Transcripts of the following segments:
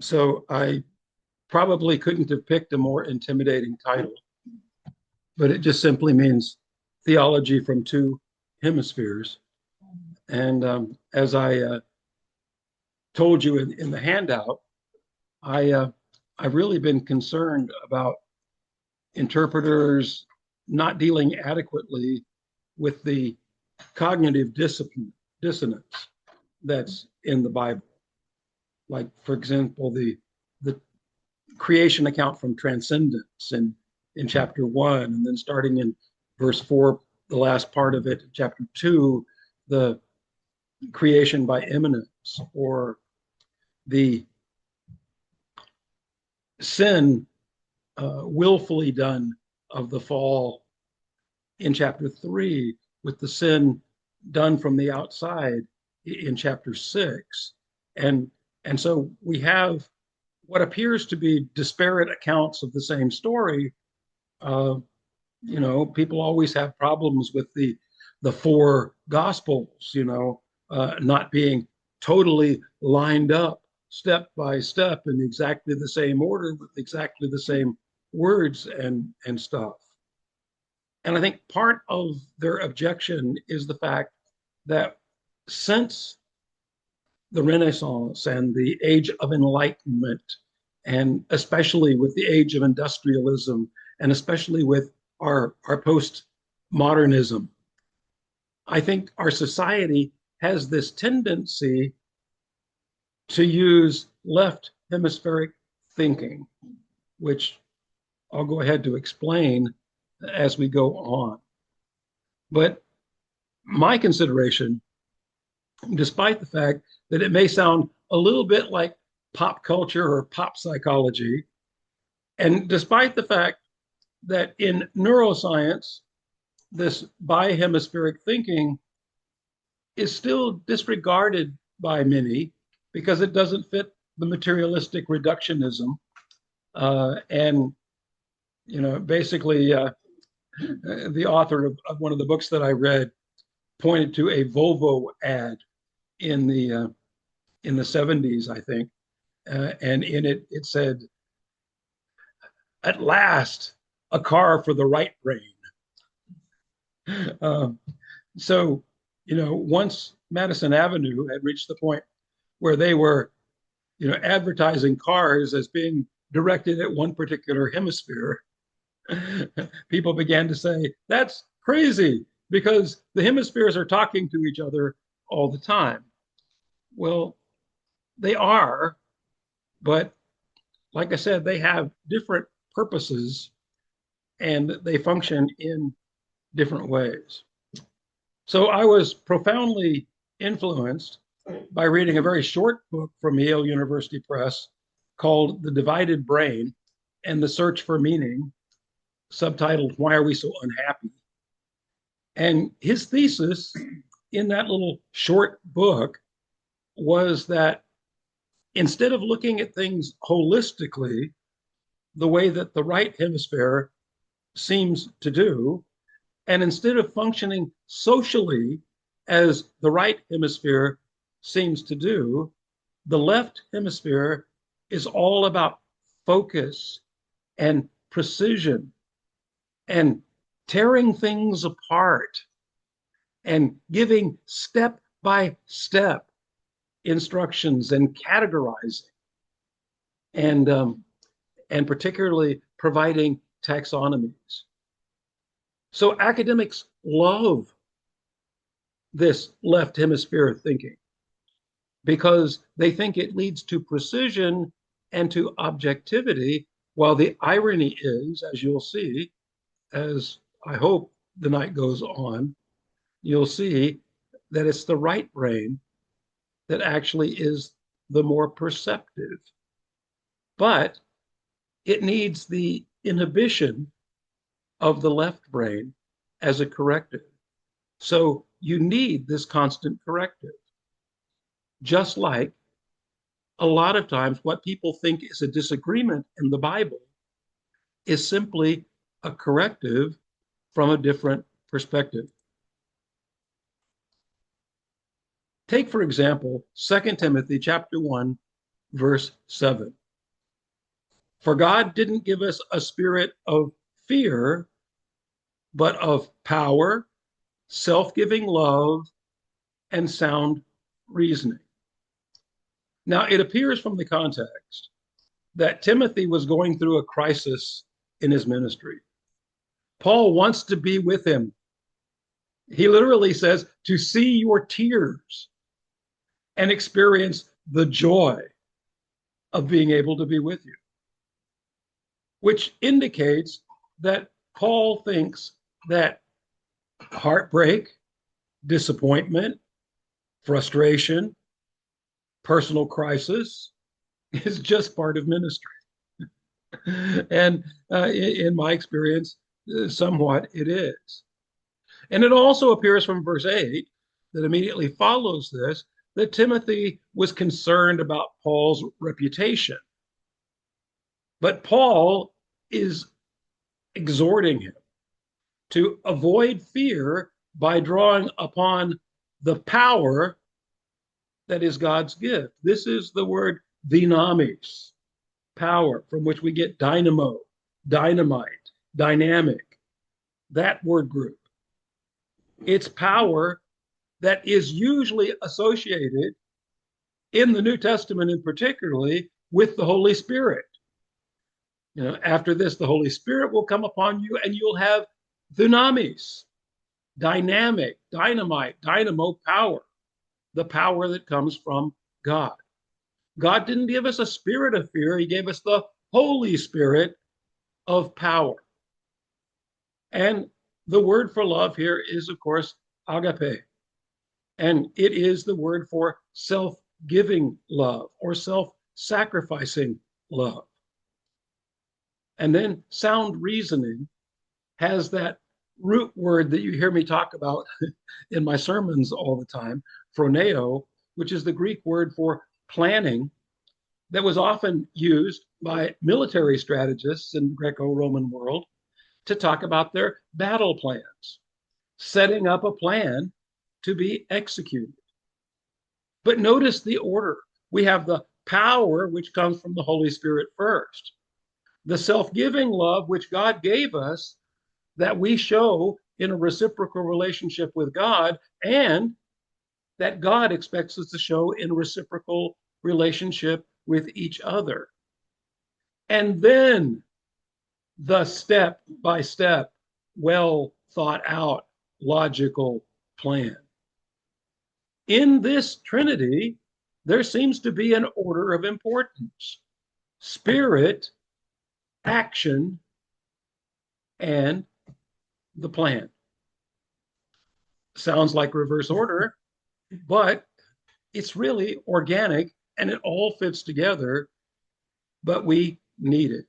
So I probably couldn't have picked a more intimidating title, but it just simply means theology from two hemispheres. And as I told you in the handout, I I've really been concerned about interpreters not dealing adequately with the cognitive dissonance that's in the Bible. Like, for example, the creation account from transcendence in chapter 1, and then starting in verse 4, the last part of it, chapter 2, the creation by immanence, or the sin willfully done of the fall in chapter 3, with the sin done from the outside in chapter 6. And so we have what appears to be disparate accounts of the same story. Uh, people always have problems with the four gospels, not being totally lined up step by step in exactly the same order with exactly the same words and stuff. And I think part of their objection is the fact that since the Renaissance and the age of enlightenment, and especially with the age of industrialism, and especially with our postmodernism, I think our society has this tendency to use left hemispheric thinking, which I'll go ahead to explain as we go on. But my consideration, despite the fact that it may sound a little bit like pop culture or pop psychology, and despite the fact that in neuroscience, this bihemispheric thinking is still disregarded by many because it doesn't fit the materialistic reductionism. And, basically, the author of one of the books that I read pointed to a Volvo ad in the 70s, I think, and in it said, "At last, a car for the right brain." Um, so, once Madison Avenue had reached the point where they were, advertising cars as being directed at one particular hemisphere, people began to say, "That's crazy because the hemispheres are talking to each other all the time." Well, they are, but like I said, they have different purposes and they function in different ways. So I was profoundly influenced by reading a very short book from Yale University Press called The Divided Brain and the Search for Meaning, subtitled "Why Are We So Unhappy?" And his thesis in that little short book was that instead of looking at things holistically, the way that the right hemisphere seems to do, and instead of functioning socially as the right hemisphere seems to do, the left hemisphere is all about focus and precision and tearing things apart and giving step by step instructions and categorizing and particularly providing taxonomies. So academics love this left hemisphere thinking because they think it leads to precision and to objectivity, while the irony is, as you'll see, as I hope the night goes on, you'll see that it's the right brain that actually is the more perceptive. But it needs the inhibition of the left brain as a corrective. So you need this constant corrective. Just like a lot of times what people think is a disagreement in the Bible is simply a corrective from a different perspective. Take, for example, 2 Timothy chapter 1, verse 7. For God didn't give us a spirit of fear, but of power, self-giving love, and sound reasoning. Now, it appears from the context that Timothy was going through a crisis in his ministry. Paul wants to be with him. He literally says, to see your tears and experience the joy of being able to be with you, which indicates that Paul thinks that heartbreak, disappointment, frustration, personal crisis is just part of ministry. And in my experience, somewhat it is. And it also appears from verse 8 that immediately follows this that Timothy was concerned about Paul's reputation. But Paul is exhorting him to avoid fear by drawing upon the power that is God's gift. This is the word dynamis, power, from which we get dynamo, dynamite, dynamic, that word group. It's power that is usually associated in the New Testament, and particularly with the Holy Spirit. You know, after this, the Holy Spirit will come upon you, and you'll have dynamis, dynamic, dynamite, dynamo power, the power that comes from God. God didn't give us a spirit of fear. He gave us the Holy Spirit of power. And the word for love here is, of course, agape. And it is the word for self-giving love or self-sacrificing love. And then sound reasoning has that root word that you hear me talk about in my sermons all the time, phroneo, which is the Greek word for planning, that was often used by military strategists in the Greco-Roman world to talk about their battle plans, setting up a plan to be executed. But notice the order. We have the power, which comes from the Holy Spirit first, the self-giving love, which God gave us, that we show in a reciprocal relationship with God, and that God expects us to show in a reciprocal relationship with each other. And then the step-by-step, well thought out, logical plan. In this Trinity, there seems to be an order of importance: spirit, action, and the plan. Sounds like reverse order, but it's really organic and it all fits together, but we need it.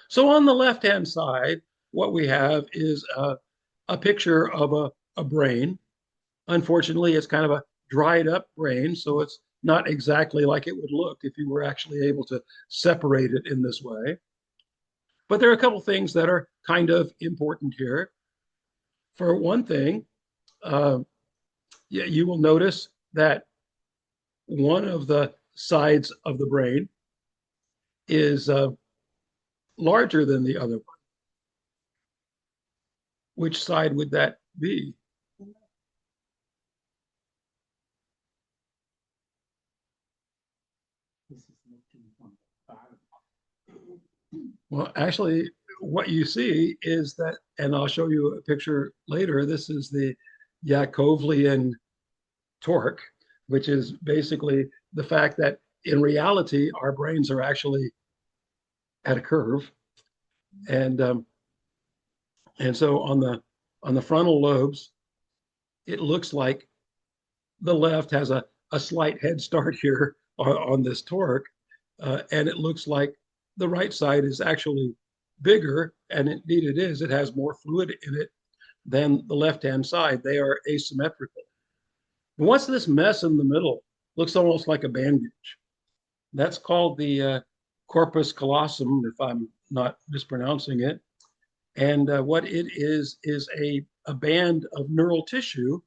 So on the left-hand side, what we have is a picture of a brain. Unfortunately, it's kind of a dried up brain, so it's not exactly like it would look if you were actually able to separate it in this way. But there are a couple things that are kind of important here. For one thing, you will notice that one of the sides of the brain is larger than the other one. Which side would that be? Well, actually, what you see is that, and I'll show you a picture later, this is the Yakovlevian torque, which is basically the fact that in reality, our brains are actually at a curve. And so on the frontal lobes, it looks like the left has a slight head start here on this torque, and it looks like the right side is actually bigger, and indeed it is. It has more fluid in it than the left-hand side. They are asymmetrical. And what's this mess in the middle? Looks almost like a bandage. That's called the corpus callosum, if I'm not mispronouncing it. And what it is a band of neural tissue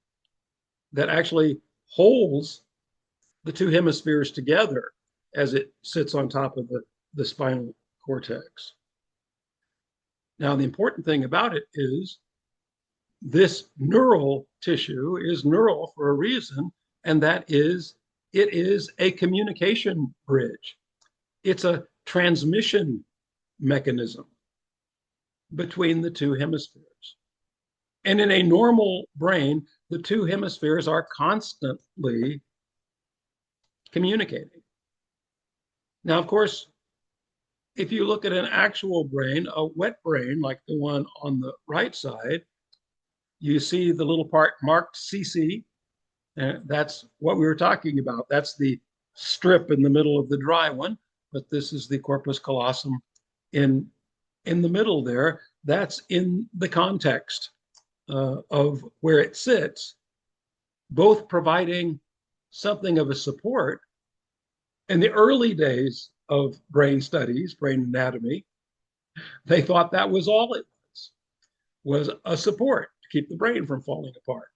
that actually holds the two hemispheres together. as it sits on top of the spinal cortex. Now, the important thing about it is this neural tissue is neural for a reason, and that is it is a communication bridge. It's a transmission mechanism between the two hemispheres. And in a normal brain, the two hemispheres are constantly communicating. Now, of course, if you look at an actual brain, a wet brain like the one on the right side, you see the little part marked CC. And that's what we were talking about. That's the strip in the middle of the dry one, but this is the corpus callosum in the middle there. That's in the context of where it sits, both providing something of a support. In the early days of brain studies, brain anatomy, they thought that was all it was a support to keep the brain from falling apart.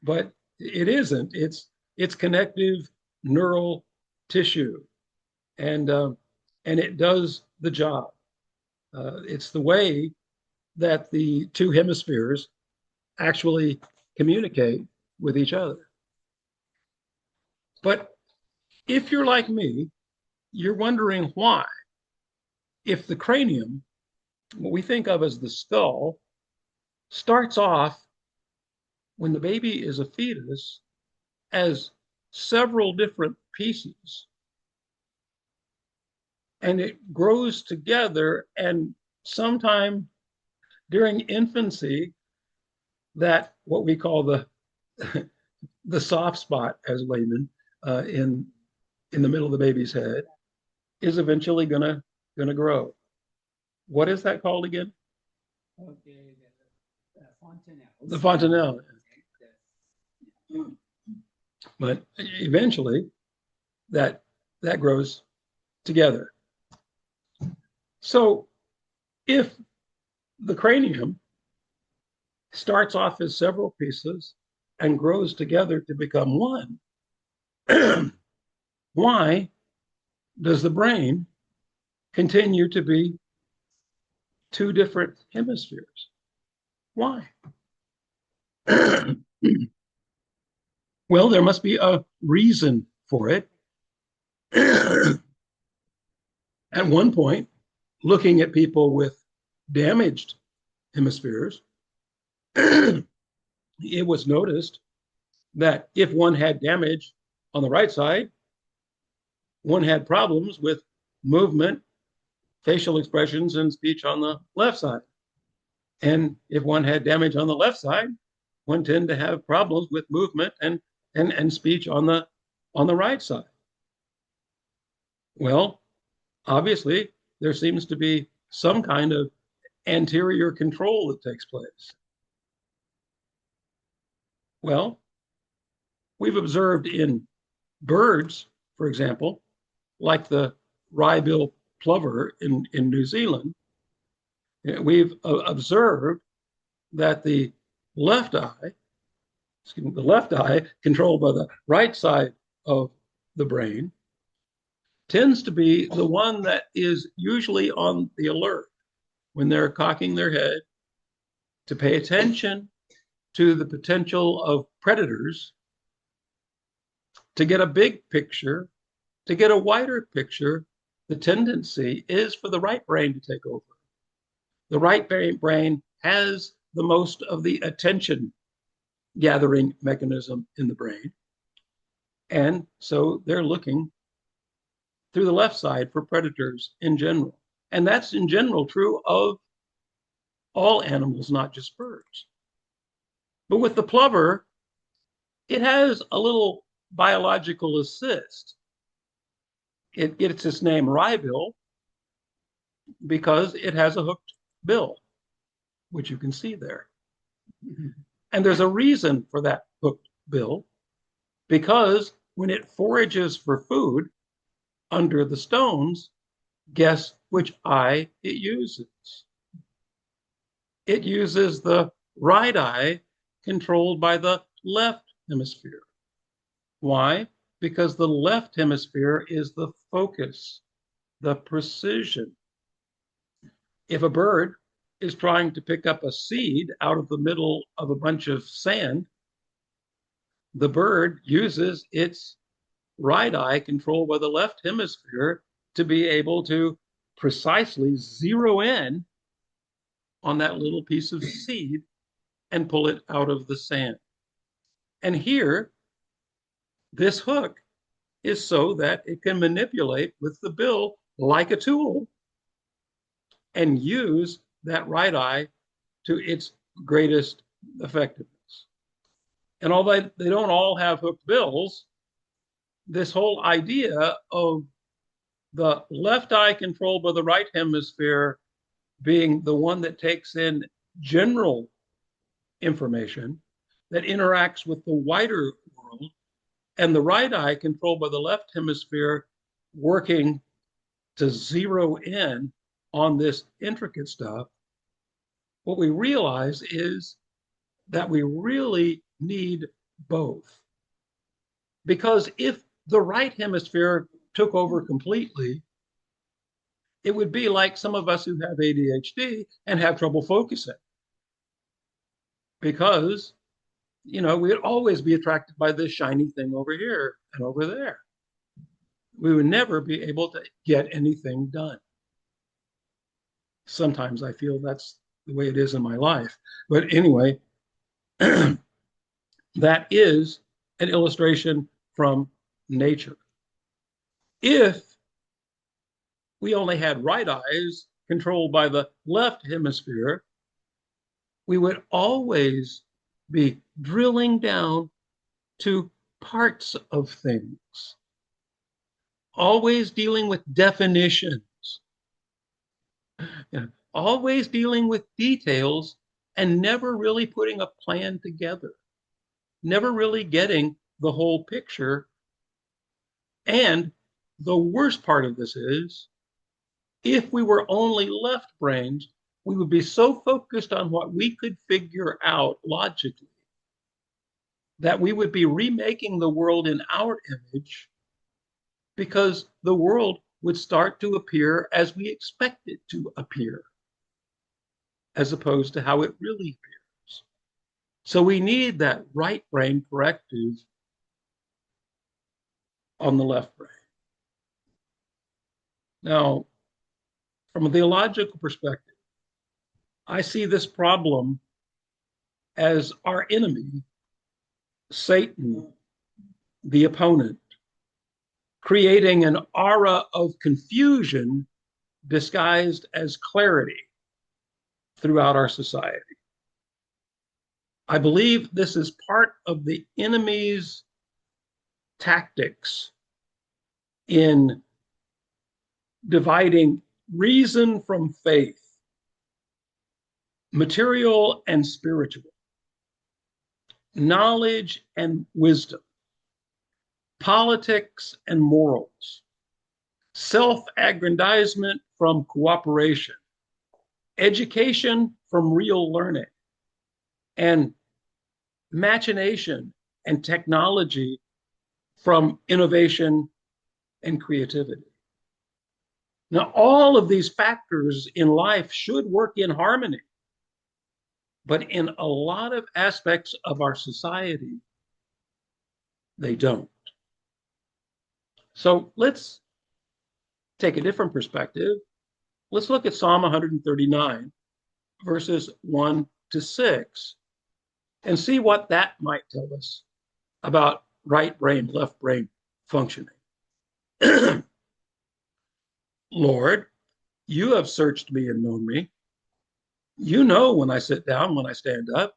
But it isn't. It's connective neural tissue, and it does the job. It's the way that the two hemispheres actually communicate with each other. But if you're like me, you're wondering why. If the cranium, what we think of as the skull, starts off when the baby is a fetus as several different pieces, and it grows together, and sometime during infancy, that what we call the the soft spot as laymen in the middle of the baby's head is eventually gonna grow. What is that called again? Okay, the fontanelle. The fontanelle. But eventually that grows together. So if the cranium starts off as several pieces and grows together to become one, why does the brain continue to be two different hemispheres? Why? Well, there must be a reason for it. At one point, looking at people with damaged hemispheres, it was noticed that if one had damage on the right side, one had problems with movement, facial expressions, and speech on the left side. And if one had damage on the left side, one tended to have problems with movement and speech on the right side. Well, obviously, there seems to be some kind of anterior control that takes place. Well, we've observed in birds, for example, like the wry-billed plover in New Zealand, we've observed that the left eye controlled by the right side of the brain, tends to be the one that is usually on the alert when they're cocking their head to pay attention to the potential of predators, to get a big picture, to get a wider picture. The tendency is for the right brain to take over. The right brain has the most of the attention gathering mechanism in the brain. And so they're looking through the left side for predators in general. And that's in general true of all animals, not just birds. But with the plover, it has a little biological assist. It gets its name wrybill because it has a hooked bill, which you can see there. And there's a reason for that hooked bill, because when it forages for food under the stones, guess which eye it uses? It uses the right eye controlled by the left hemisphere. Why? because the left hemisphere is the focus, the precision. If a bird is trying to pick up a seed out of the middle of a bunch of sand, the bird uses its right eye, controlled by the left hemisphere, to be able to precisely zero in on that little piece of seed and pull it out of the sand. And here, this hook is so that it can manipulate with the bill like a tool and use that right eye to its greatest effectiveness. And although they don't all have hooked bills, this whole idea of the left eye controlled by the right hemisphere being the one that takes in general information that interacts with the wider world, and the right eye controlled by the left hemisphere working to zero in on this intricate stuff, what we realize is that we really need both. Because if the right hemisphere took over completely, it would be like some of us who have ADHD and have trouble focusing. Because, we'd always be attracted by this shiny thing over here and over there. We would never be able to get anything done. Sometimes I feel that's the way it is in my life. But anyway, that is an illustration from nature. If we only had right eyes controlled by the left hemisphere, we would always be drilling down to parts of things, always dealing with definitions, always dealing with details, and never really putting a plan together, never really getting the whole picture. And the worst part of this is, if we were only left brains, we would be so focused on what we could figure out logically that we would be remaking the world in our image, because the world would start to appear as we expect it to appear, as opposed to how it really appears. So we need that right brain corrective on the left brain. Now, from a theological perspective, I see this problem as our enemy, Satan, the opponent, creating an aura of confusion disguised as clarity throughout our society. I believe this is part of the enemy's tactics in dividing reason from faith, material and spiritual, knowledge and wisdom, politics and morals, self-aggrandizement from cooperation, education from real learning, and machination and technology from innovation and creativity. Now, all of these factors in life should work in harmony, but in a lot of aspects of our society, they don't. So let's take a different perspective. Let's look at Psalm 139, verses 1 to 6, and see what that might tell us about right brain, left brain functioning. Lord, you have searched me and known me. You know when I sit down, when I stand up.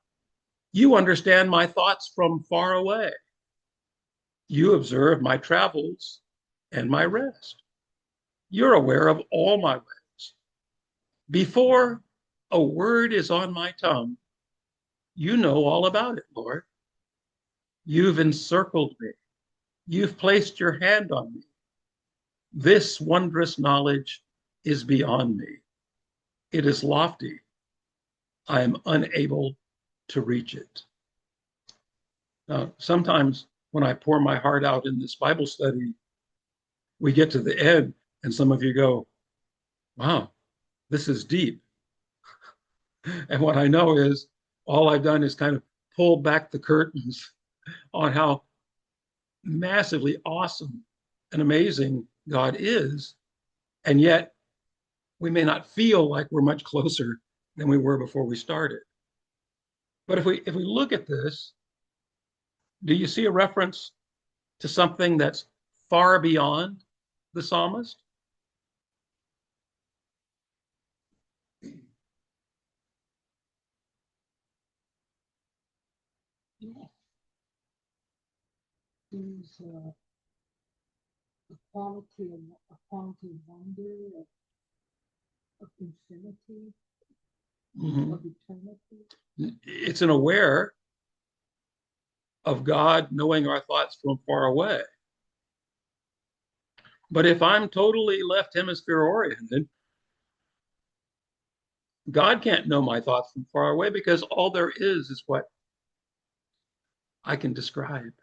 You understand my thoughts from far away. You observe my travels and my rest. You're aware of all my ways. Before a word is on my tongue, you know all about it, Lord. You've encircled me. You've placed your hand on me. This wondrous knowledge is beyond me. It is lofty. I am unable to reach it. Now, sometimes when I pour my heart out in this Bible study, we get to the end and some of you go, wow, this is deep. And what I know is all I've done is kind of pull back the curtains on how massively awesome and amazing God is. And yet we may not feel like we're much closer than we were before we started. But if we look at this, do you see a reference to something that's far beyond the psalmist? Yeah. There's a quality of wonder, of infinity, of eternity. It's an aware of God knowing our thoughts from far away. But if I'm totally left hemisphere oriented, God can't know my thoughts from far away because all there is what I can describe,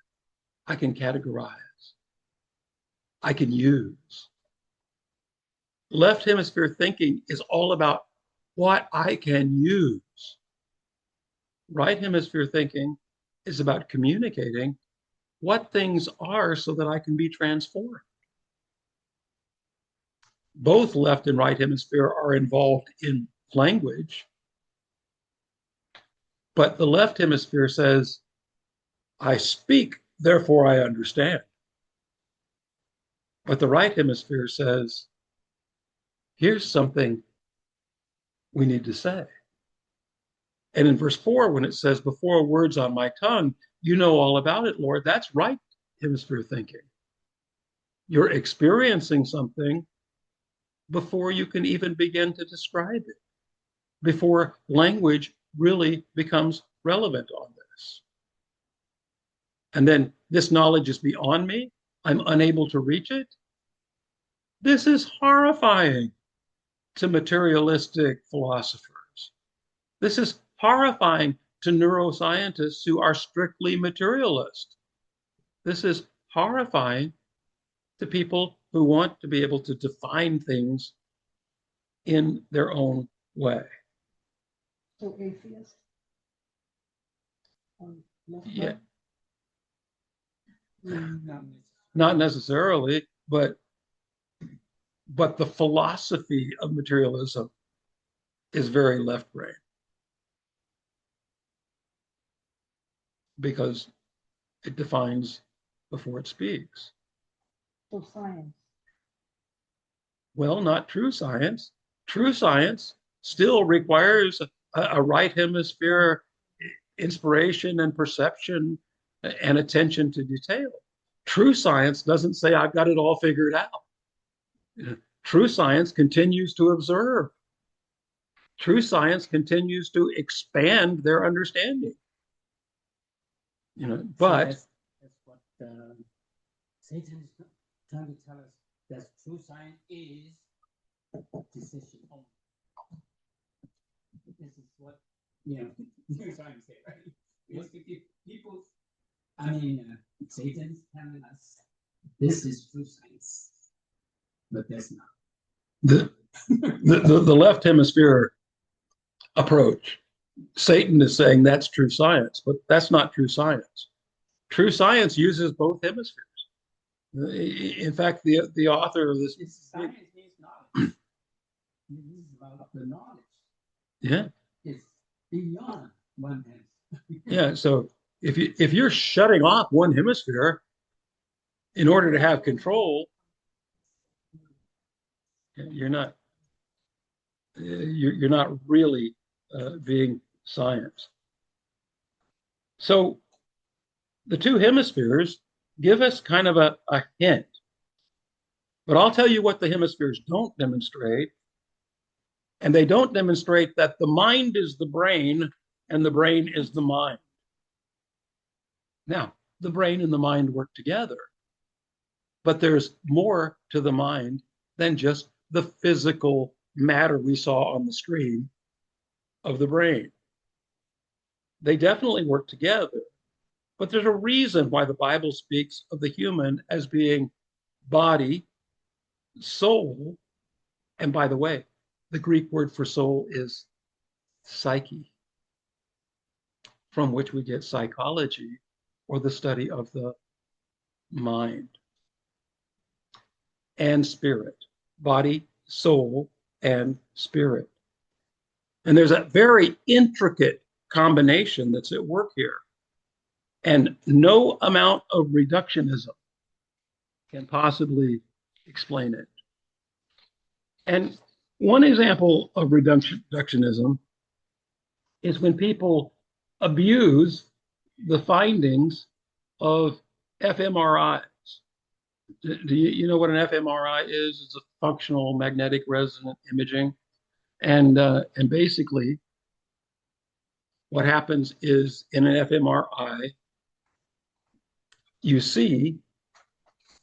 I can categorize, I can use. Left hemisphere thinking is all about what I can use. Right hemisphere thinking is about communicating what things are so that I can be transformed. Both left and right hemisphere are involved in language, but the left hemisphere says, I speak, therefore I understand. But the right hemisphere says, here's something we need to say. And in verse 4, when it says, before words on my tongue, you know all about it, Lord, that's right hemisphere thinking. You're experiencing something before you can even begin to describe it, before language really becomes relevant on this. And then this knowledge is beyond me. I'm unable to reach it. This is horrifying to materialistic philosophers. This is horrifying to neuroscientists who are strictly materialist. This is horrifying to people who want to be able to define things in their own way. So atheist? Yeah. Not Not necessarily, but the philosophy of materialism is very left brain because it defines before it speaks. So science. Well, not true science. True science still requires a right hemisphere inspiration and perception and attention to detail. True science doesn't say I've got it all figured out. True science continues to observe. True science continues to expand their understanding. But that's what Satan is trying to tell us. That true science is decision only. This is what you're trying to say, right? It's to give people. Satan's telling us this is true science, but that's not. The left hemisphere approach, Satan is saying that's true science, but that's not true science. True science uses both hemispheres. In fact, the author of this science means knowledge. This is about the knowledge. Yeah. It's beyond one hand. Yeah. So if you're shutting off one hemisphere in order to have control, you're not really being science. So the two hemispheres give us kind of a hint. But I'll tell you what the hemispheres don't demonstrate. And they don't demonstrate that the mind is the brain and the brain is the mind. Now, the brain and the mind work together. But there's more to the mind than just the physical matter we saw on the screen of the brain. They definitely work together, But there's a reason why the Bible speaks of the human as being body, soul, and by the way, the Greek word for soul is psyche, from which we get psychology or the study of the mind, and spirit, body, soul, and spirit. And there's a very intricate combination that's at work here. And no amount of reductionism can possibly explain it. And one example of reductionism is when people abuse the findings of fMRIs. Do you know what an fMRI is? It's a functional magnetic resonant imaging. And basically, what happens is in an fMRI, you see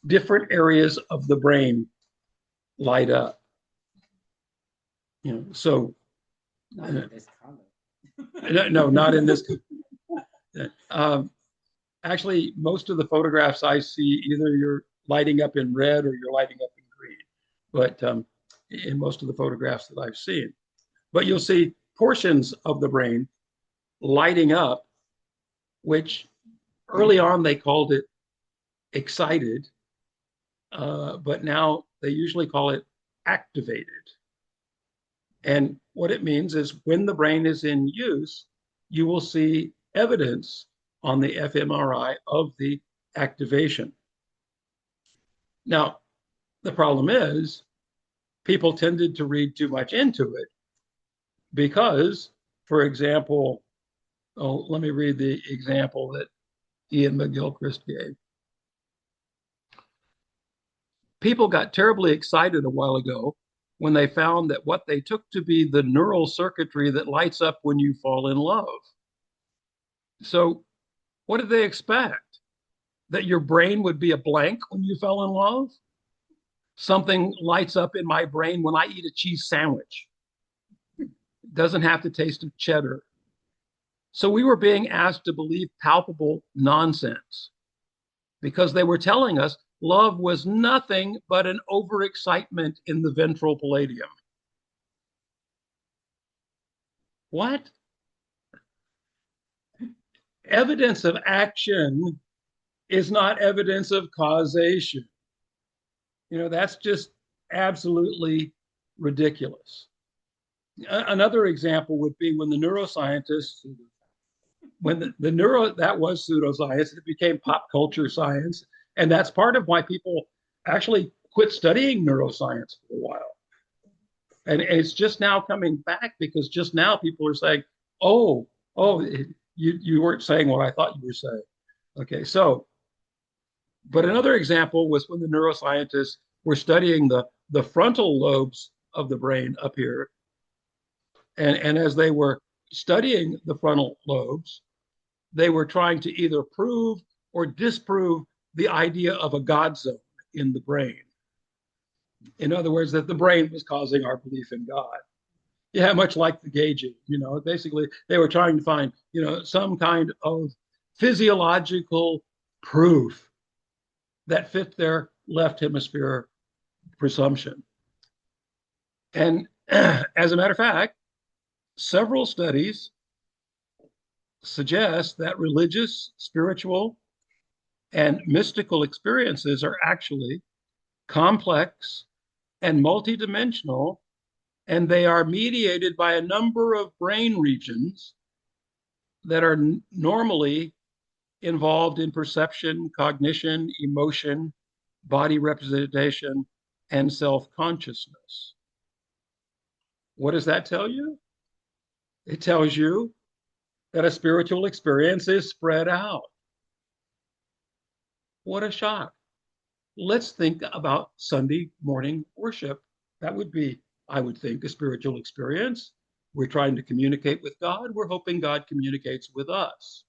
different areas of the brain light up. So Not in this color. no, not in this. Actually, most of the photographs I see, either you're lighting up in red or you're lighting up in green. But in most of the photographs that I've seen, but you'll see portions of the brain lighting up, which early on they called it excited, but now they usually call it activated. And what it means is when the brain is in use, you will see evidence on the fMRI of the activation. Now, the problem is people tended to read too much into it because, for example, let me read the example that Iain McGilchrist gave. People got terribly excited a while ago when they found that what they took to be the neural circuitry that lights up when you fall in love. So what did they expect? That your brain would be a blank when you fell in love? Something lights up in my brain when I eat a cheese sandwich. It doesn't have the taste of cheddar. So we were being asked to believe palpable nonsense because they were telling us love was nothing but an overexcitement in the ventral palladium. What? Evidence of action is not evidence of causation. That's just absolutely ridiculous. Another example would be when the neuroscientists, that was pseudoscience, it became pop culture science. And that's part of why people actually quit studying neuroscience for a while. And it's just now coming back because just now people are saying, oh, you weren't saying what I thought you were saying. Okay, so, but another example was when the neuroscientists were studying the frontal lobes of the brain up here. And as they were studying the frontal lobes, they were trying to either prove or disprove the idea of a God zone in the brain. In other words, that the brain was causing our belief in God. Yeah, much like the gauging, basically they were trying to find, some kind of physiological proof that fit their left hemisphere presumption. And as a matter of fact, several studies suggest that religious, spiritual, and mystical experiences are actually complex and multidimensional, and they are mediated by a number of brain regions that are normally involved in perception, cognition, emotion, body representation, and self-consciousness. What does that tell you? It tells you that a spiritual experience is spread out. What a shock. Let's think about Sunday morning worship. That would be, I would think, a spiritual experience. We're trying to communicate with God. We're hoping God communicates with us.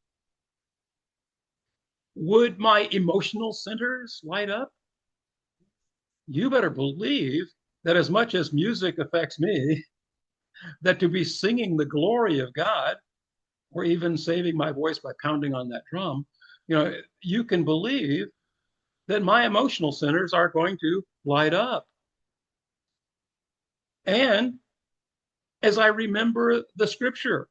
Would my emotional centers light up? You better believe that as much as music affects me, that to be singing the glory of God, or even saving my voice by pounding on that drum, You can believe that my emotional centers are going to light up. And as I remember the scripture,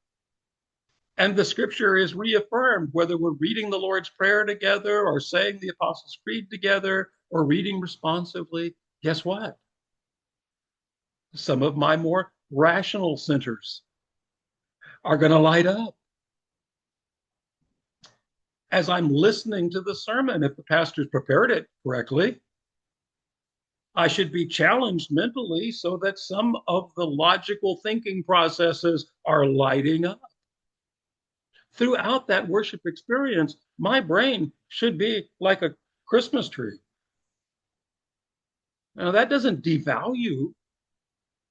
and the scripture is reaffirmed, whether we're reading the Lord's Prayer together or saying the Apostles' Creed together or reading responsively, guess what? Some of my more rational centers are going to light up. As I'm listening to the sermon, if the pastor's prepared it correctly, I should be challenged mentally so that some of the logical thinking processes are lighting up. Throughout that worship experience, my brain should be like a Christmas tree. Now, that doesn't devalue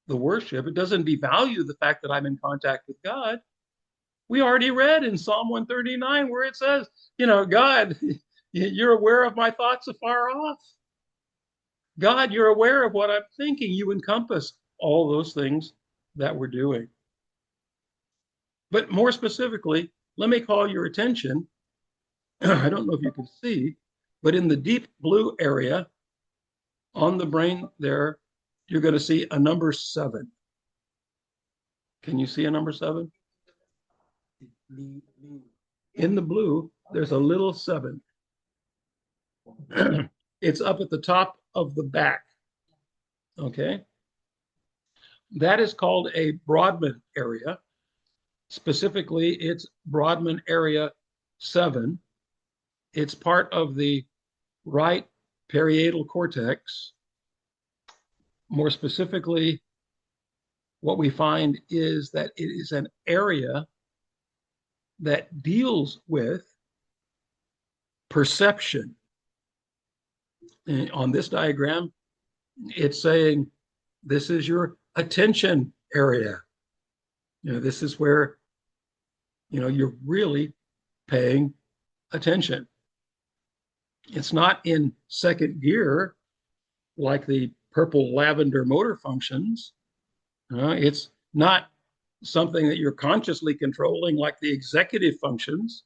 the worship. It doesn't devalue the fact that I'm in contact with God. We already read in Psalm 139 where it says, God, you're aware of my thoughts afar off. God, you're aware of what I'm thinking. You encompass all those things that we're doing. But more specifically, let me call your attention. I don't know if you can see, but in the deep blue area on the brain there, you're going to see a number 7. Can you see a number 7? In the blue, there's a little 7. It's up at the top of the back. Okay. That is called a Brodmann area. Specifically, it's Brodmann area 7. It's part of the right parietal cortex. More specifically, what we find is that it is an area that deals with perception. And on this diagram, it's saying this is your attention area. This is where you're really paying attention. It's not in second gear like the purple lavender motor functions. It's not something that you're consciously controlling like the executive functions.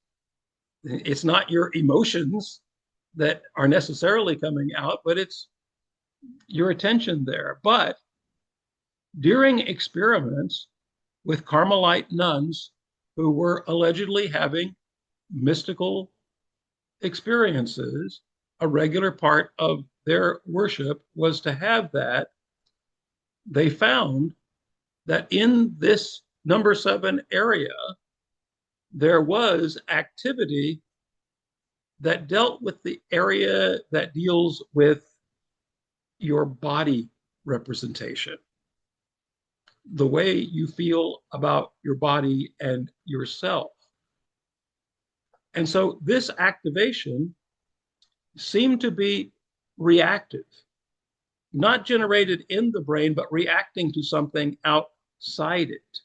It's not your emotions that are necessarily coming out, but it's your attention there. But during experiments with Carmelite nuns who were allegedly having mystical experiences, a regular part of their worship was to have that. They found that in this number 7 area, there was activity that dealt with the area that deals with your body representation, the way you feel about your body and yourself. And so this activation seemed to be reactive, not generated in the brain, but reacting to something outside it.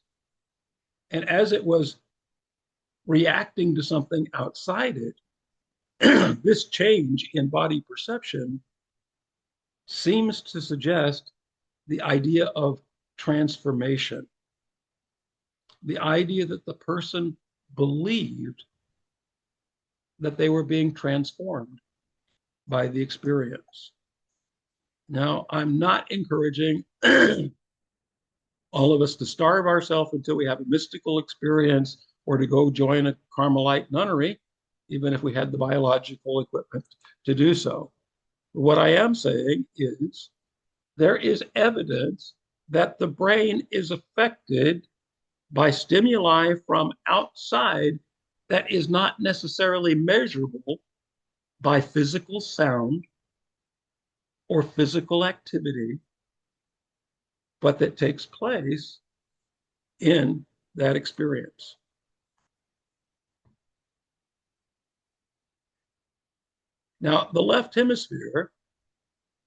And as it was reacting to something outside it, this change in body perception seems to suggest the idea of transformation, the idea that the person believed that they were being transformed by the experience. Now, I'm not encouraging all of us to starve ourselves until we have a mystical experience or to go join a Carmelite nunnery, even if we had the biological equipment to do so. What I am saying is there is evidence that the brain is affected by stimuli from outside that is not necessarily measurable by physical sound or physical activity, but that takes place in that experience. Now, the left hemisphere,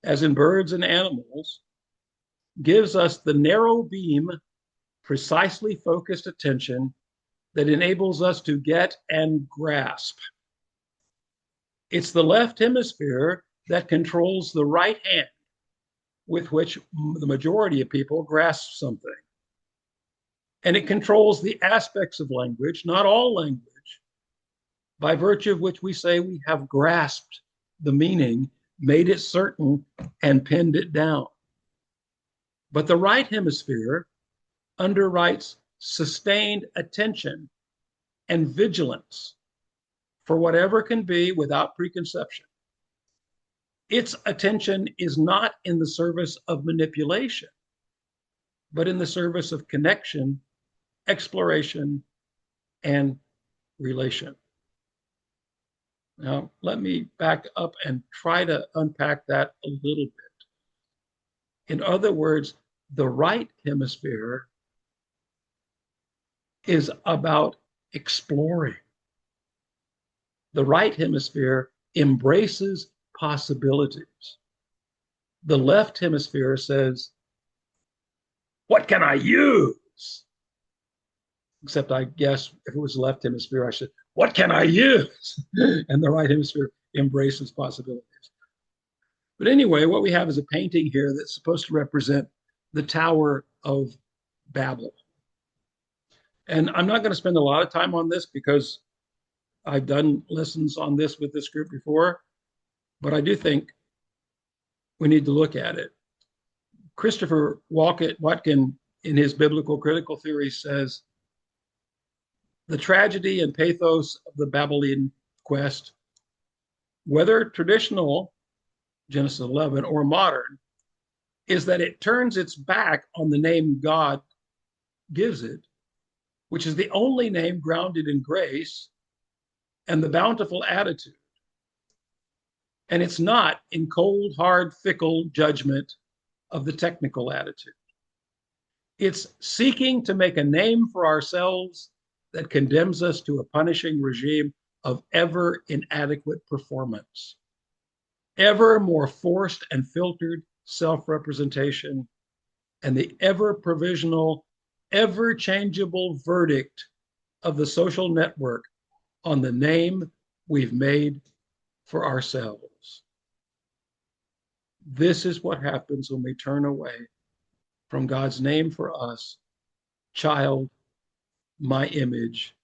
as in birds and animals, gives us the narrow beam, precisely focused attention that enables us to get and grasp. It's the left hemisphere that controls the right hand with which the majority of people grasp something. And it controls the aspects of language, not all language, by virtue of which we say we have grasped the meaning, made it certain, and pinned it down. But the right hemisphere underwrites sustained attention and vigilance for whatever can be without preconception. Its attention is not in the service of manipulation, but in the service of connection, exploration, and relation. Now, let me back up and try to unpack that a little bit. In other words, the right hemisphere is about exploring. The right hemisphere embraces possibilities. The left hemisphere says, what can I use? Except I guess if it was the left hemisphere, I should, what can I use? And the right hemisphere embraces possibilities. But anyway, what we have is a painting here that's supposed to represent the Tower of Babel. And I'm not going to spend a lot of time on this because I've done lessons on this with this group before, but I do think we need to look at it. Christopher Watkin, in his biblical critical theory, says the tragedy and pathos of the Babylonian quest, whether traditional, Genesis 11, or modern, is that it turns its back on the name God gives it, which is the only name grounded in grace and the bountiful attitude. And it's not in cold, hard, fickle judgment of the technical attitude. It's seeking to make a name for ourselves that condemns us to a punishing regime of ever inadequate performance, ever more forced and filtered self-representation, and the ever provisional, ever changeable verdict of the social network on the name we've made for ourselves. This is what happens when we turn away from God's name for us, child, my image,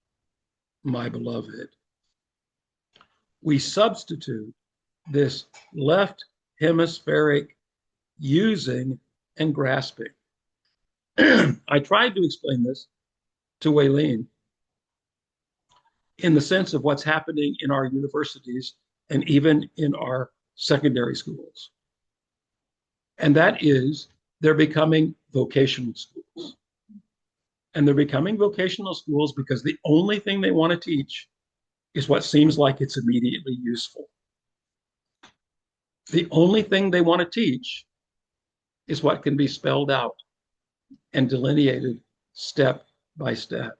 my beloved. We substitute this left hemispheric using and grasping. I tried to explain this to Waylene in the sense of what's happening in our universities and even in our secondary schools. And that is, they're becoming vocational schools. And they're becoming vocational schools because the only thing they want to teach is what seems like it's immediately useful. The only thing they want to teach is what can be spelled out and delineated step by step.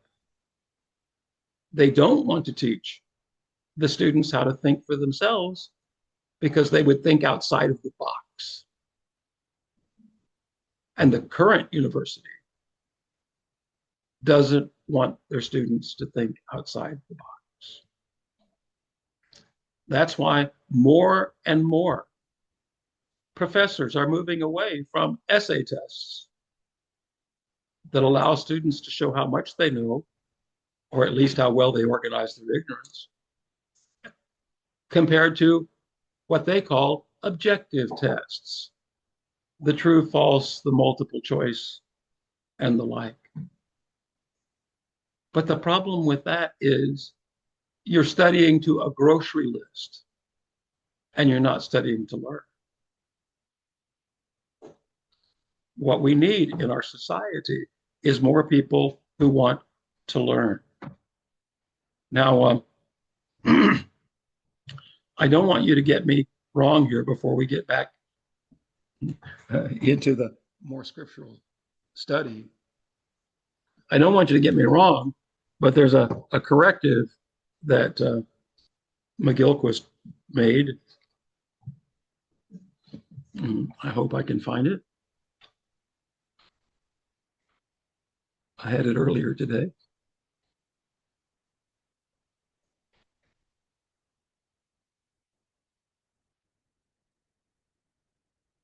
They don't want to teach the students how to think for themselves because they would think outside of the box. And the current university doesn't want their students to think outside the box. That's why more and more professors are moving away from essay tests that allow students to show how much they know, or at least how well they organize their ignorance, compared to what they call objective tests, the true, false, the multiple choice, and the like. But the problem with that is you're studying to a grocery list and you're not studying to learn. What we need in our society is more people who want to learn. Now, I don't want you to get me wrong here before we get back into the more scriptural study. I don't want you to get me wrong, but there's a corrective that McGilchrist made. I hope I can find it. I had it earlier today.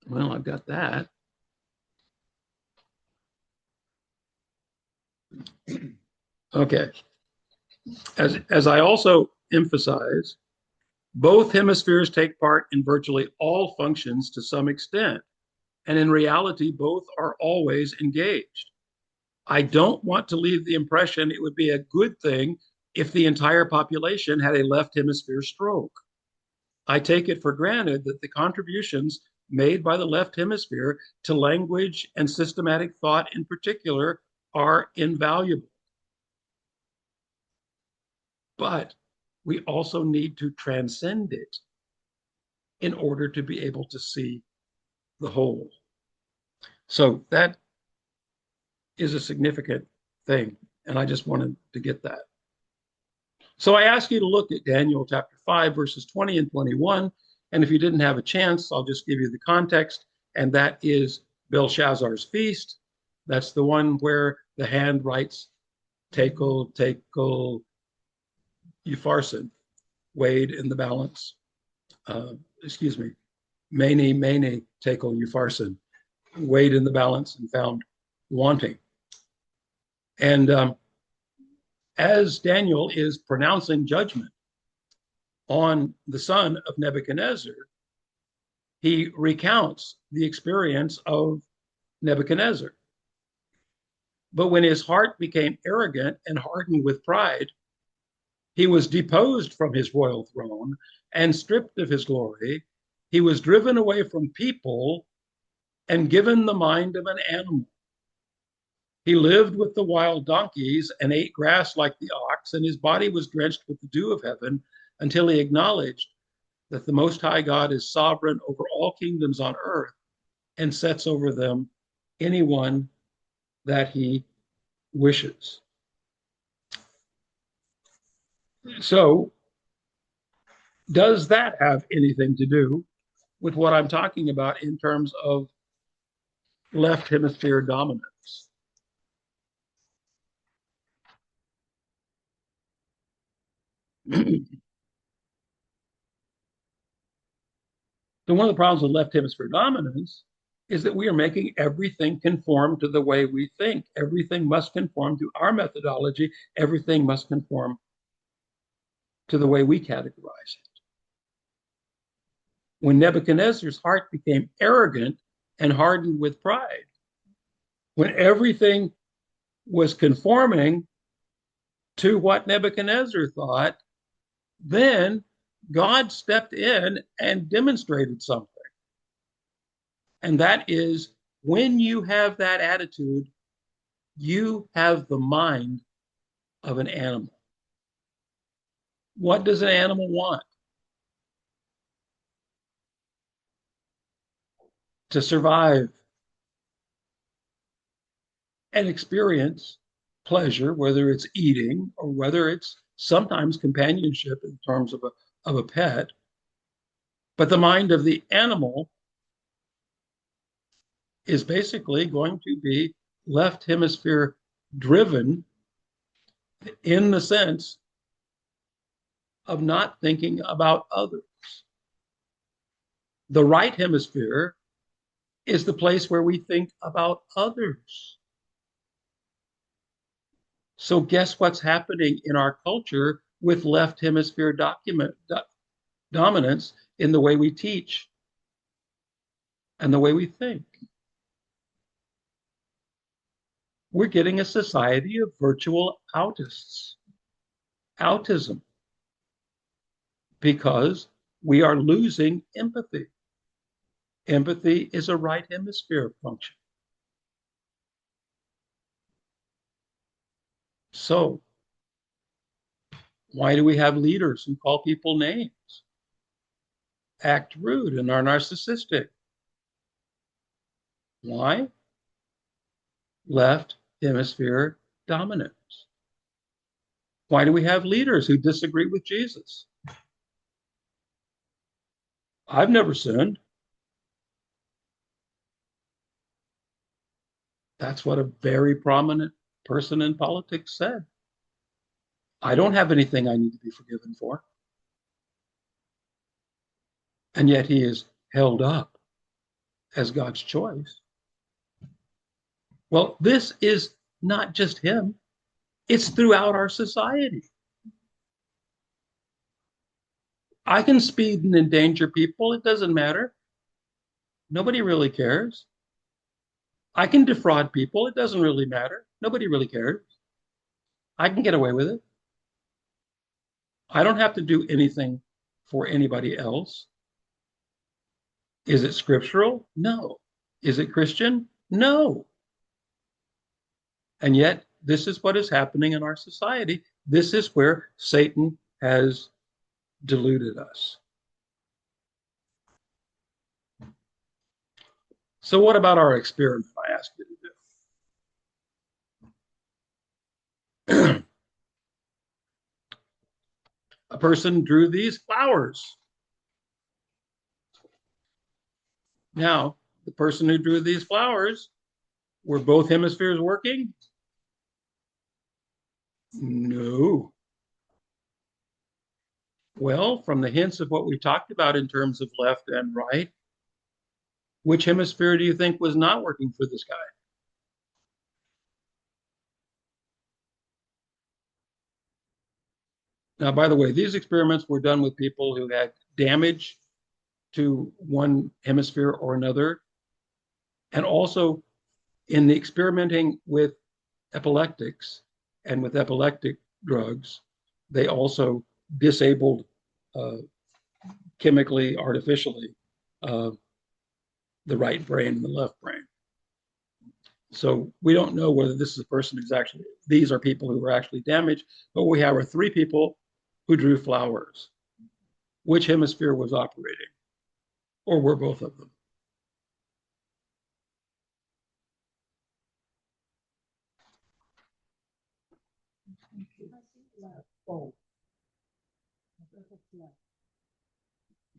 Well, I've got that. Okay. As I also emphasize, both hemispheres take part in virtually all functions to some extent, and in reality, both are always engaged. I don't want to leave the impression it would be a good thing if the entire population had a left hemisphere stroke. I take it for granted that the contributions made by the left hemisphere to language and systematic thought in particular are invaluable. But we also need to transcend it in order to be able to see the whole. So that is a significant thing, and I just wanted to get that. So I ask you to look at Daniel chapter 5, verses 20 and 21, and if you didn't have a chance, I'll just give you the context, and that is Belshazzar's feast. That's the one where the hand writes tekel, tekel, upharsin, weighed in the balance. Mene, mene, tekel, upharsin, weighed in the balance and found wanting. And as Daniel is pronouncing judgment on the son of Nebuchadnezzar, he recounts the experience of Nebuchadnezzar. But when his heart became arrogant and hardened with pride, he was deposed from his royal throne and stripped of his glory. He was driven away from people and given the mind of an animal. He lived with the wild donkeys and ate grass like the ox, and his body was drenched with the dew of heaven until he acknowledged that the Most High God is sovereign over all kingdoms on earth and sets over them anyone that he wishes. So, does that have anything to do with what I'm talking about in terms of left hemisphere dominance? So one of the problems with left hemisphere dominance is that we are making everything conform to the way we think. Everything must conform to our methodology. Everything must conform to the way we categorize it. When Nebuchadnezzar's heart became arrogant and hardened with pride, when everything was conforming to what Nebuchadnezzar thought, then God stepped in and demonstrated something. And that is, when you have that attitude, you have the mind of an animal. What does an animal want? To survive and experience pleasure, whether it's eating or whether it's sometimes companionship in terms of a pet. But the mind of the animal is basically going to be left hemisphere driven in the sense of not thinking about others. The right hemisphere is the place where we think about others. So guess what's happening in our culture with left hemisphere dominance in the way we teach and the way we think? We're getting a society of virtual autists, autism, because we are losing empathy. Empathy is a right hemisphere function. So, why do we have leaders who call people names, act rude, and are narcissistic? Why? Left hemisphere dominance. Why do we have leaders who disagree with Jesus? I've never sinned. That's what a very prominent person in politics said. I don't have anything I need to be forgiven for. And yet he is held up as God's choice. Well, this is not just him. It's throughout our society. I can speed and endanger people. It doesn't matter. Nobody really cares. I can defraud people. It doesn't really matter. Nobody really cares. I can get away with it. I don't have to do anything for anybody else. Is it scriptural? No. Is it Christian? No. And yet, this is what is happening in our society. This is where Satan has deluded us. So, what about our experiment I asked you to do? A person drew these flowers. Now, the person who drew these flowers, were both hemispheres working? No. Well, from the hints of what we talked about in terms of left and right, which hemisphere do you think was not working for this guy? Now, by the way, these experiments were done with people who had damage to one hemisphere or another. And also in the experimenting with epileptics and with epileptic drugs, they also disabled chemically, artificially, the right brain and the left brain. So we don't know whether this is a person who's actually, these are people who were actually damaged, but we have are three people who drew flowers. Which hemisphere was operating? Or were both of them? Oh.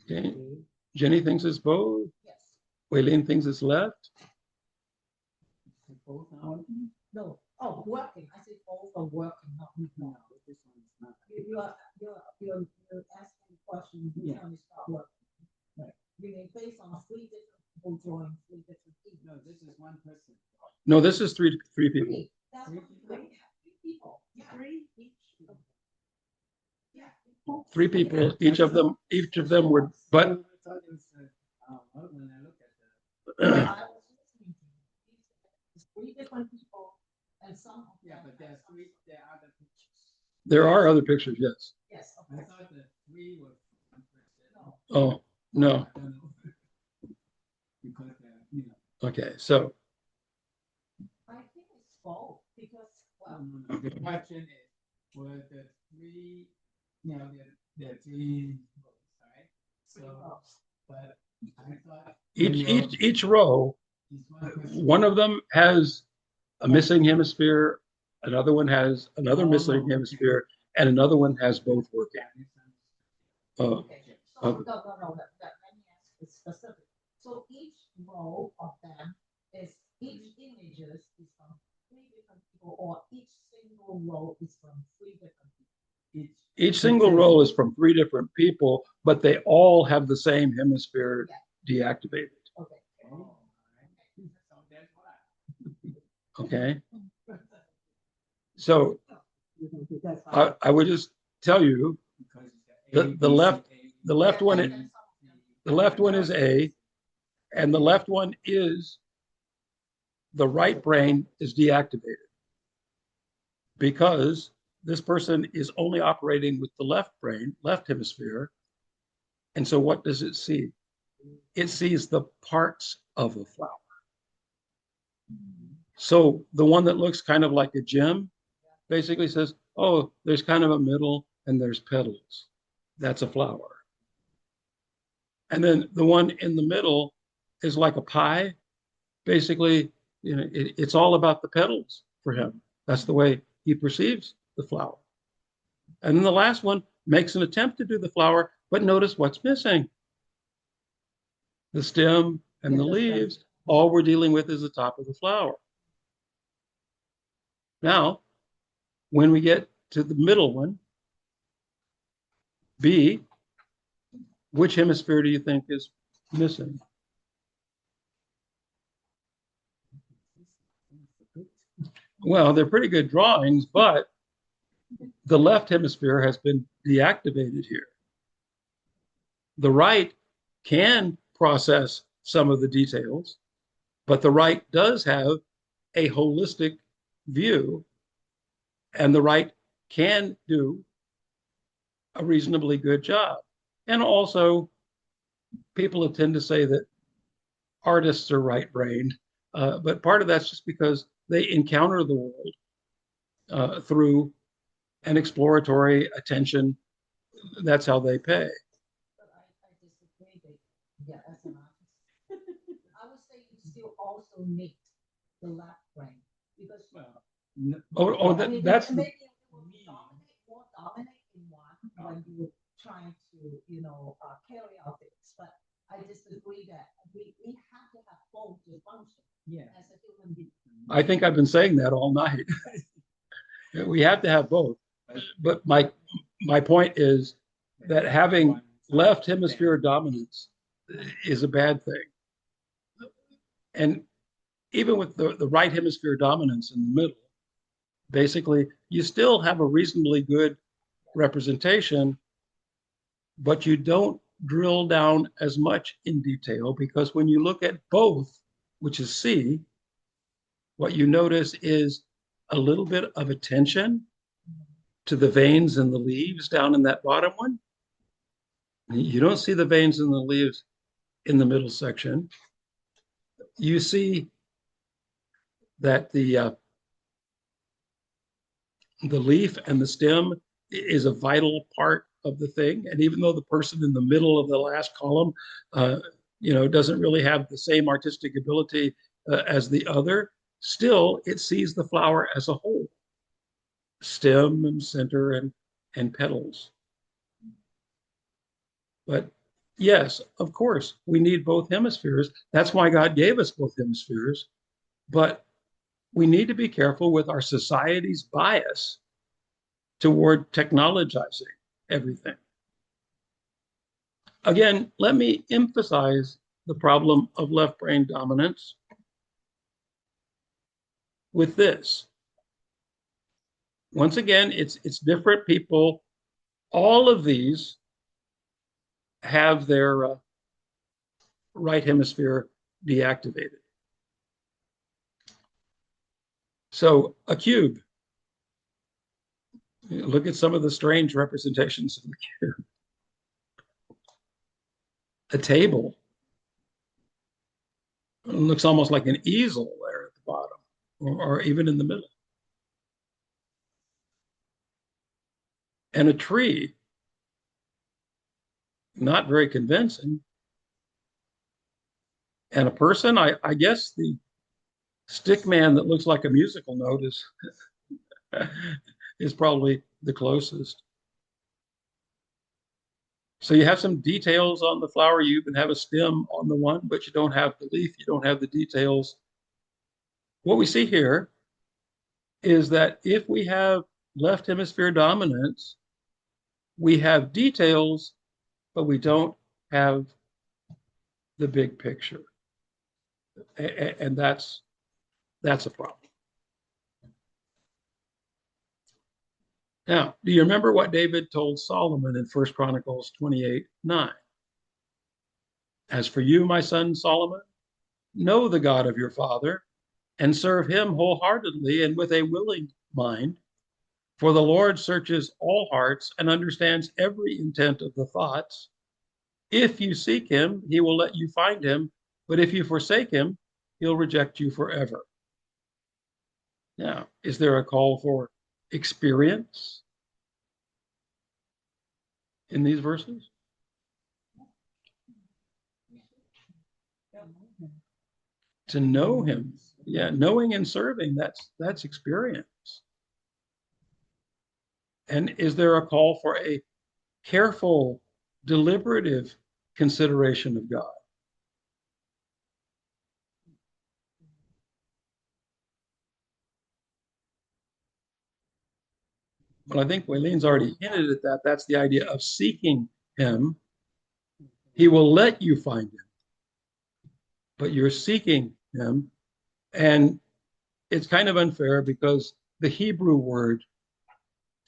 Okay. Jenny thinks it's both. Yes. Waylene thinks it's left. Both are No. Oh, working. I said both are working. Not no, this one is not. You're asking questions. You Yeah. tell me stop working. Right. You mean based on three different people drawing three different people? No, this is one person. No, this is three people. Three. That's Three what three people. Yeah. Three each. Yeah. Three people. Each of them were. But I thought it was, when I look at I was listening to you. It's three different people, and some of yeah, them but have there's some three, there are other pictures. there are other pictures. Yes. Yes, of I course. thought the three were one person. No. Oh no. I don't know. Because, Okay. So I think it's both because no. The question is, were the three, there are three rows, right? So, but I thought each row, it's one person. one of them has a missing hemisphere, another one has another missing hemisphere, and another one has both working. okay. So Okay. no. Let me ask it specific. So each row of them is each images is from three different people, or each single row is from three different people. Each single row is from three different people, but they all have the same hemisphere deactivated. Okay. Oh, so that's why. Okay. So I would just tell you the left one is A, and the left one is the right brain is deactivated because this person is only operating with the left brain, left hemisphere. And so what does it see? It sees the parts of a flower. So the one that looks kind of like a gem basically says, oh, there's kind of a middle and there's petals. That's a flower. And then the one in the middle is like a pie. Basically, it's all about the petals for him. That's the way he perceives the flower. And then the last one makes an attempt to do the flower, but notice what's missing. The stem and the leaves, all we're dealing with is the top of the flower. Now, when we get to the middle one, B, which hemisphere do you think is missing? Well, they're pretty good drawings, but the left hemisphere has been deactivated here. The right can process some of the details, but the right does have a holistic view, and the right can do a reasonably good job. And also, people tend to say that artists are right-brained, but part of that's just because they encounter the world through an exploratory attention. That's how they pay. But I disagree that, yeah, as an artist. I would say you still also need the left brain because That's maybe it will more dominate in one when you're trying to, carry out things. But I disagree that we have to have both to function as a human being. I think I've been saying that all night. We have to have both. But my point is that having left hemisphere dominance is a bad thing. And even with the right hemisphere dominance in the middle, basically, you still have a reasonably good representation, but you don't drill down as much in detail because when you look at both, which is C, what you notice is a little bit of attention to the veins and the leaves down in that bottom one. You don't see the veins and the leaves in the middle section. You see that the leaf and the stem is a vital part of the thing. And even though the person in the middle of the last column, doesn't really have the same artistic ability as the other, still it sees the flower as a whole, stem and center and petals. But yes, of course, we need both hemispheres. That's why God gave us both hemispheres. But we need to be careful with our society's bias toward technologizing everything. Again, let me emphasize the problem of left brain dominance with this. Once again, it's different people. All of these have their right hemisphere deactivated. So a cube. Look at some of the strange representations of the cube. A table. It looks almost like an easel there at the bottom, or even in the middle. And a tree. Not very convincing. And a person, I guess the stick man that looks like a musical note is probably the closest. So you have some details on the flower. You even have a stem on the one, but you don't have the leaf. You don't have the details. What we see here is that if we have left hemisphere dominance, we have details, but we don't have the big picture. And that's a problem. Now, do you remember what David told Solomon in 1 Chronicles 28:9? As for you, my son Solomon, know the God of your father and serve him wholeheartedly and with a willing mind. For the Lord searches all hearts and understands every intent of the thoughts. If you seek him, he will let you find him. But if you forsake him, he'll reject you forever. Now, is there a call for experience in these verses? To know him. Yeah, knowing and serving, that's experience. And is there a call for a careful, deliberative consideration of God? Well, I think Wayleen's already hinted at that. That's the idea of seeking him. He will let you find him, but you're seeking him. And it's kind of unfair because the Hebrew word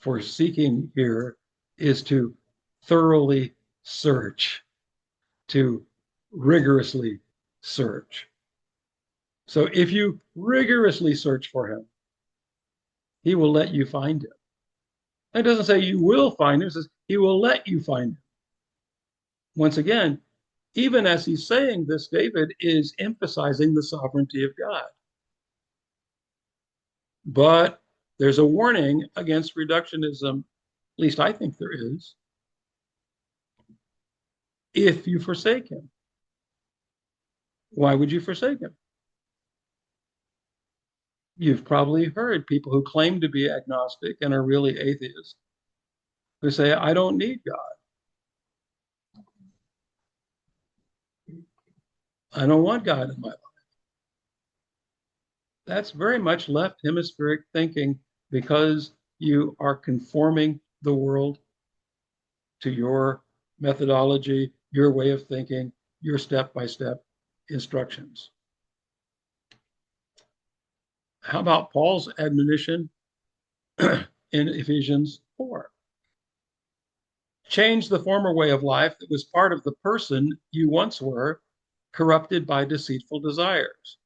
for seeking here is to thoroughly search. to rigorously search. So if you rigorously search for him, he will let you find him. It doesn't say you will find him, it says he will let you find him. Once again, even as he's saying this, David is emphasizing the sovereignty of God. But there's a warning against reductionism, at least I think there is, if you forsake him. Why would you forsake him? You've probably heard people who claim to be agnostic and are really atheists who say, I don't need God. I don't want God in my life. That's very much left hemispheric thinking because you are conforming the world to your methodology, your way of thinking, your step-by-step instructions. How about Paul's admonition in Ephesians 4? Change the former way of life that was part of the person you once were, corrupted by deceitful desires.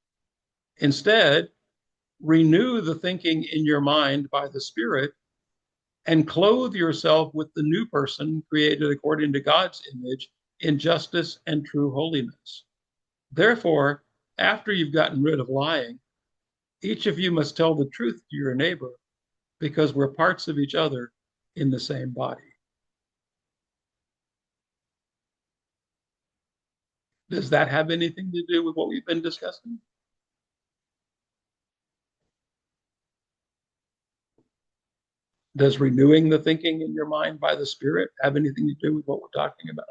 Instead, renew the thinking in your mind by the Spirit and clothe yourself with the new person created according to God's image in justice and true holiness. Therefore, after you've gotten rid of lying, each of you must tell the truth to your neighbor because we're parts of each other in the same body. Does that have anything to do with what we've been discussing? Does renewing the thinking in your mind by the Spirit have anything to do with what we're talking about?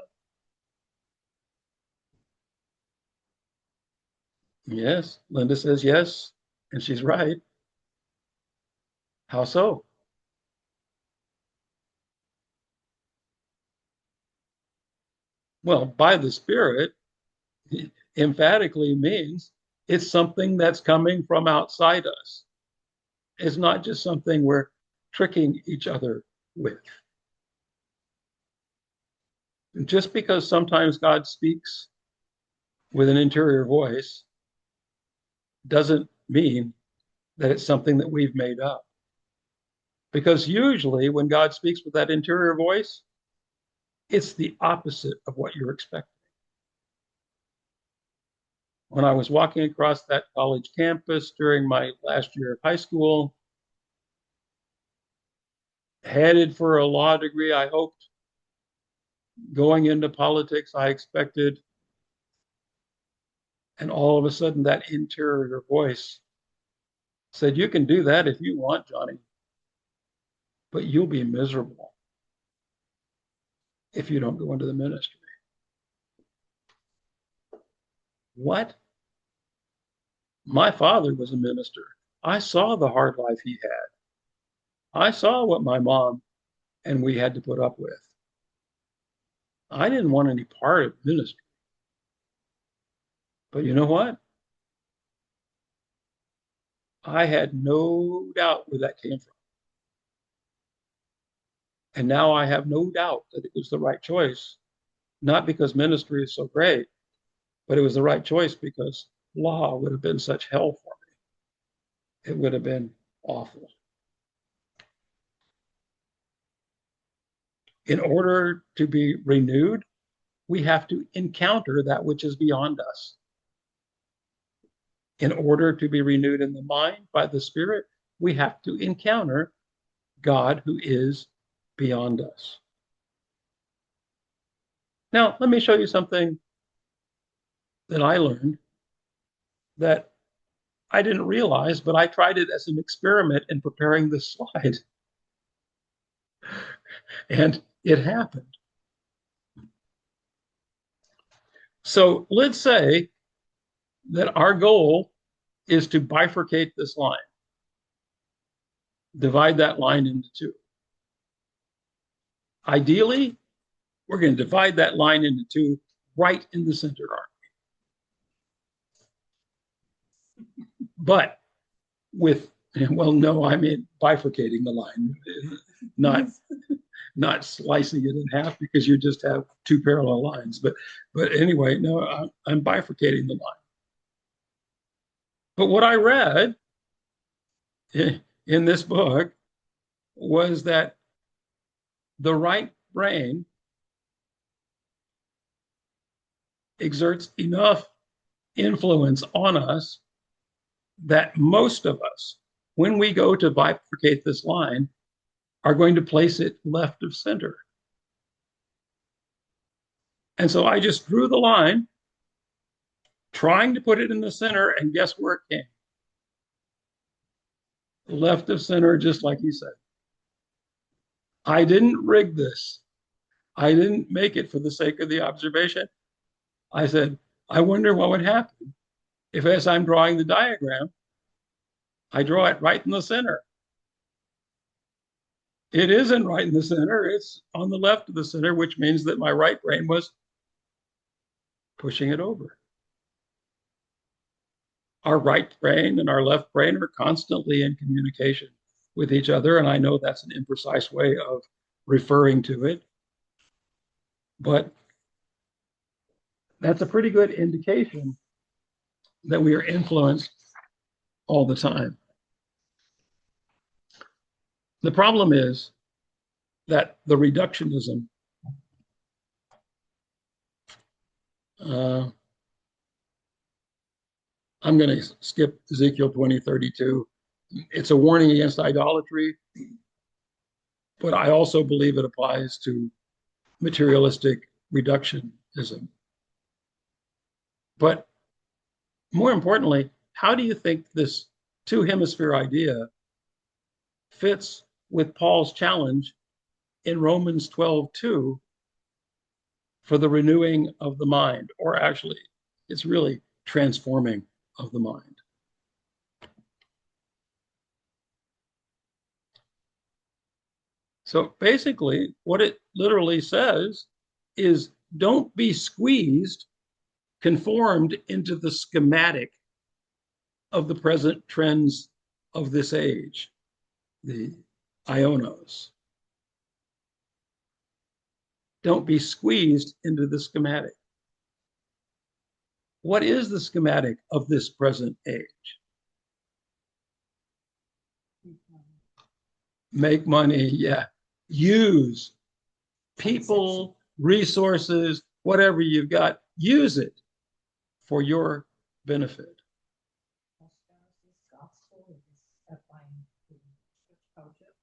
Yes, Linda says yes, and she's right. How so? Well, by the Spirit emphatically means it's something that's coming from outside us. It's not just something we're tricking each other with. Just because sometimes God speaks with an interior voice doesn't mean that it's something that we've made up. Because usually when God speaks with that interior voice, it's the opposite of what you're expecting. When I was walking across that college campus during my last year of high school, headed for a law degree, I hoped, going into politics, I expected, and all of a sudden that interior voice said, you can do that if you want, Johnny, but you'll be miserable if you don't go into the ministry. What? My father was a minister. I saw the hard life he had. I saw what my mom and we had to put up with. I didn't want any part of ministry. But you know what? I had no doubt where that came from. And now I have no doubt that it was the right choice, not because ministry is so great, but it was the right choice because law would have been such hell for me. It would have been awful. In order to be renewed, we have to encounter that which is beyond us. In order to be renewed in the mind by the Spirit, we have to encounter God who is beyond us. Now, let me show you something that I learned that I didn't realize, but I tried it as an experiment in preparing this slide. And it happened. So let's say that our goal is to bifurcate this line, divide that line into two. Ideally, we're going to divide that line into two right in the center arc. But with, well, no, I mean bifurcating the line, not not slicing it in half because you just have two parallel lines. But anyway, no, I'm bifurcating the line. But what I read in this book was that the right brain exerts enough influence on us that most of us, when we go to bifurcate this line, are going to place it left of center. And so I just drew the line, trying to put it in the center, and guess where it came? Left of center, just like you said. I didn't rig this. I didn't make it for the sake of the observation. I said, I wonder what would happen if, as I'm drawing the diagram, I draw it right in the center. It isn't right in the center. It's on the left of the center, which means that my right brain was pushing it over. Our right brain and our left brain are constantly in communication with each other. And I know that's an imprecise way of referring to it, but that's a pretty good indication that we are influenced all the time. The problem is that the reductionism I'm going to skip Ezekiel 20:32. It's a warning against idolatry, but I also believe it applies to materialistic reductionism. But more importantly, how do you think this two-hemisphere idea fits with Paul's challenge in Romans 12:2 for the renewing of the mind, or actually, it's really transforming of the mind? So basically, what it literally says is don't be squeezed, conformed into the schematic of the present trends of this age, the ionos. Don't be squeezed into the schematic. What is the schematic of this present age? Make money, yeah. Use people, resources, whatever you've got, use it for your benefit.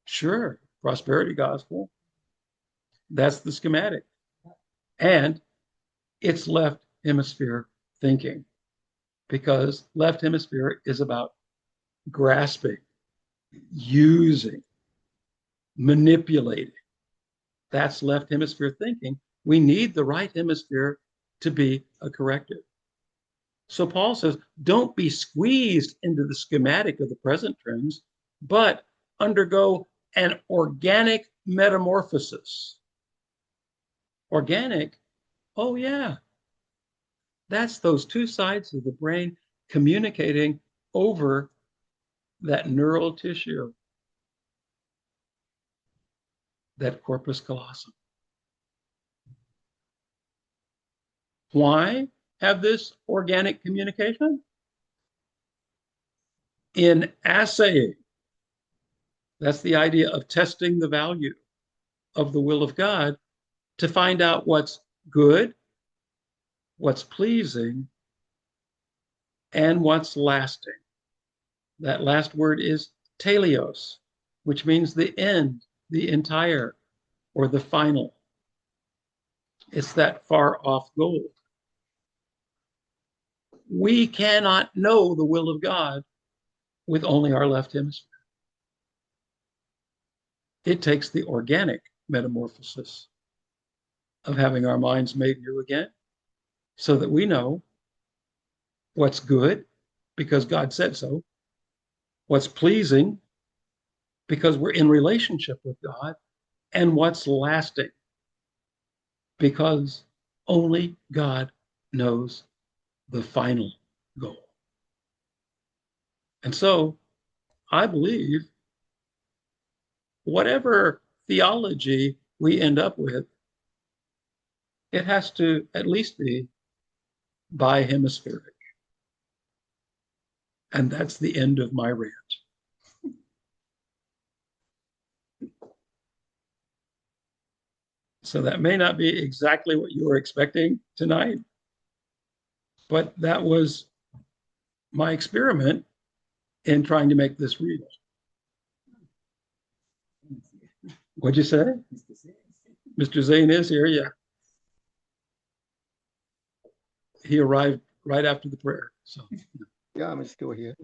Sure, prosperity gospel. That's the schematic. And it's left hemisphere thinking, because left hemisphere is about grasping, using, manipulating. That's left hemisphere thinking. We need the right hemisphere to be a corrective. So Paul says, don't be squeezed into the schematic of the present trends, but undergo an organic metamorphosis. Organic? Oh, yeah. That's those two sides of the brain communicating over that neural tissue, that corpus callosum. Why have this organic communication? In assaying, that's the idea of testing the value of the will of God to find out what's good, what's pleasing, and what's lasting. That last word is teleos, which means the end, the entire, or the final. It's that far off goal. We cannot know the will of God with only our left hemisphere. It takes the organic metamorphosis of having our minds made new again so that we know what's good because God said so, what's pleasing because we're in relationship with God, and what's lasting because only God knows the final goal. And so I believe whatever theology we end up with, it has to at least be bihemispheric. And that's the end of my rant. So that may not be exactly what you were expecting tonight, but that was my experiment in trying to make this real. What'd you say? Mr. Zane is here, yeah. He arrived right after the prayer. So Yeah, I'm still here.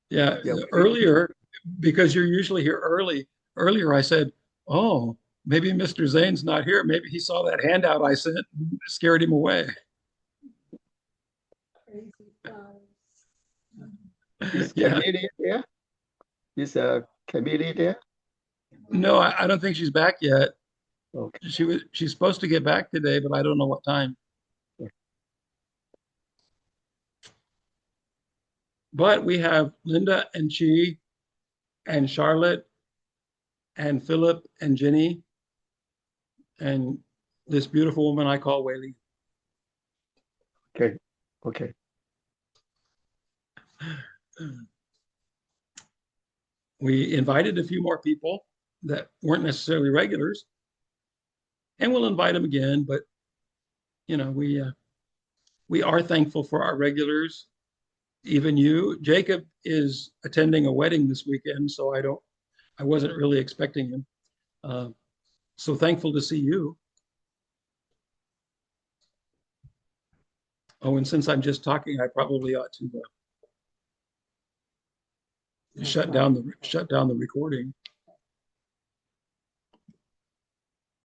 yeah, Yeah. earlier, because you're usually here earlier I said, oh, maybe Mr. Zane's not here. Maybe he saw that handout I sent and scared him away. Is Yeah. Camille there? Is Camille there? No, I don't think she's back yet. Okay. She's supposed to get back today, but I don't know what time. But we have Linda and Chi and Charlotte and Philip and Jenny and this beautiful woman I call Whaley. Okay. Okay. We invited a few more people that weren't necessarily regulars, and we'll invite them again. But you know, we are thankful for our regulars, even you. Jacob is attending a wedding this weekend, so I wasn't really expecting him. So thankful to see you. Oh, and since I'm just talking, I probably ought to shut down the recording.